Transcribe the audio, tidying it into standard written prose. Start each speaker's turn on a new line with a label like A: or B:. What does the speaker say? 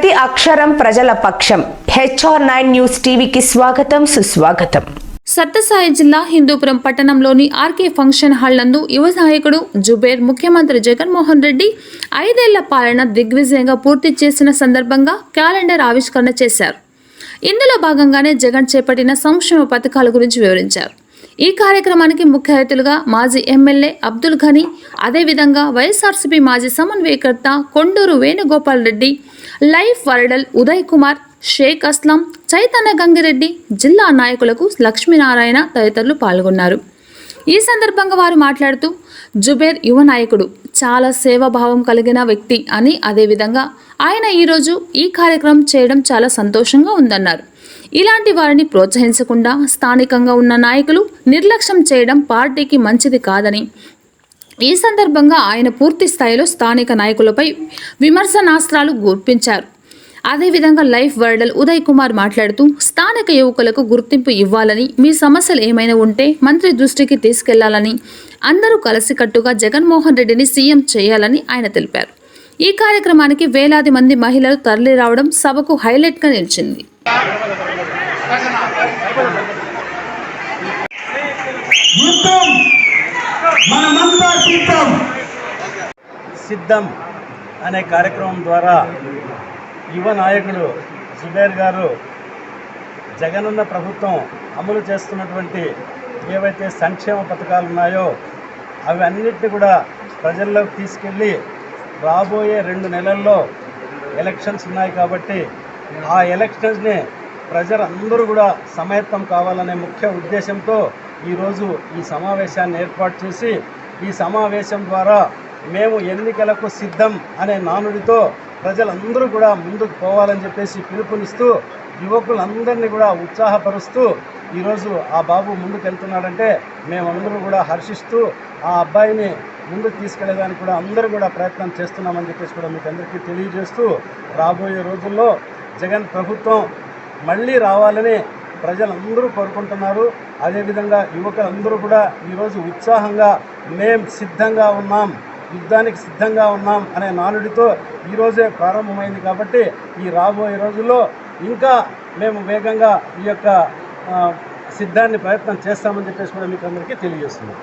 A: ప్రతి అక్షరం ప్రజల పక్షం. HR9 న్యూస్ టీవీకి స్వాగతం, సుస్వాగతం.
B: సత్యసాయి జిల్లా హిందూపురం పట్టణంలోని ఆర్కే ఫంక్షన్ హాల్ నందు యువ నాయకుడు జుబేర్ ముఖ్యమంత్రి జగన్మోహన్ రెడ్డి 5 ఏళ్ల పాలన దిగ్విజయంగా పూర్తి చేసిన సందర్భంగా క్యాలెండర్ ఆవిష్కరణ చేశారు. ఇందులో భాగంగానే జగన్ చేపట్టిన సంక్షేమ పథకాల గురించి వివరించారు. ఈ కార్యక్రమానికి ముఖ్య అతిథులుగా మాజీ ఎమ్మెల్యే అబ్దుల్ ఘనీ, అదేవిధంగా వైఎస్ఆర్సీపీ మాజీ సమన్వయకర్త కొండూరు వేణుగోపాల్ రెడ్డి, లైఫ్ వర్డల్ ఉదయ్ కుమార్, షేక్ అస్లాం, చైతన్య గంగిరెడ్డి, జిల్లా నాయకులకు లక్ష్మీనారాయణ తదితరులు పాల్గొన్నారు. ఈ సందర్భంగా వారు మాట్లాడుతూ జుబేర్ యువ నాయకుడు, చాలా సేవాభావం కలిగిన వ్యక్తి అని, అదేవిధంగా ఆయన ఈరోజు ఈ కార్యక్రమం చేయడం చాలా సంతోషంగా ఉందన్నారు. ఇలాంటి వారిని ప్రోత్సహించకుండా స్థానికంగా ఉన్న నాయకులు నిర్లక్ష్యం చేయడం పార్టీకి మంచిది కాదని, ఈ సందర్భంగా ఆయన పూర్తి స్థాయిలో స్థానిక నాయకులపై విమర్శనాస్త్రాలు గుర్పించారు. అదేవిధంగా లైఫ్ వర్డల్ ఉదయ్ కుమార్ మాట్లాడుతూ స్థానిక యువకులకు గుర్తింపు ఇవ్వాలని, మీ సమస్యలు ఏమైనా ఉంటే మంత్రి దృష్టికి తీసుకెళ్లాలని, అందరూ కలిసికట్టుగా జగన్మోహన్ రెడ్డిని సీఎం చేయాలని ఆయన తెలిపారు. ఈ కార్యక్రమానికి వేలాది మంది మహిళలు తరలి రావడం సభకు హైలైట్గా నిలిచింది.
C: సిద్ధం అనే కార్యక్రమం ద్వారా యువ నాయకుడు జుబేర్ గారు జగనన్న ప్రభుత్వం అమలు చేస్తున్నటువంటి ఏవైతే సంక్షేమ పథకాలు ఉన్నాయో అవి అన్నిటిని కూడా ప్రజల్లోకి తీసుకెళ్ళి రాబోయే 2 నెలల్లో ఎలక్షన్స్ ఉన్నాయి కాబట్టి ఆ ఎలక్షన్స్ని ప్రజలందరూ కూడా సమాయత్తం కావాలనే ముఖ్య ఉద్దేశంతో ఈరోజు ఈ సమావేశాన్ని ఏర్పాటు చేసి, ఈ సమావేశం ద్వారా మేము ఎన్నికలకు సిద్ధం అనే నానుడితో ప్రజలందరూ కూడా ముందుకు పోవాలని చెప్పేసి పిలుపునిస్తూ, యువకులందరినీ కూడా ఉత్సాహపరుస్తూ ఈరోజు ఆ బాబు ముందుకు వెళ్తున్నాడంటే మేమందరూ కూడా హర్షిస్తూ ఆ అబ్బాయిని ముందుకు తీసుకెళ్లేదానికి కూడా అందరూ కూడా ప్రయత్నం చేస్తున్నామని చెప్పేసి కూడా మీకు అందరికీ తెలియజేస్తూ, రాబోయే రోజుల్లో జగన్ ప్రభుత్వం మళ్ళీ రావాలని ప్రజలందరూ కోరుకుంటున్నారు. అదేవిధంగా యువకులందరూ కూడా ఈరోజు ఉత్సాహంగా మేం సిద్ధంగా ఉన్నాం, యుద్ధానికి సిద్ధంగా ఉన్నాం అనే నానుడితో ఈరోజే ప్రారంభమైంది కాబట్టి ఈ రాబోయే రోజుల్లో ఇంకా మేము వేగంగా ఈ యొక్క సిద్ధాన్ని ప్రయత్నం చేస్తామని చెప్పేసి కూడా మీకు అందరికీ తెలియజేస్తున్నాం.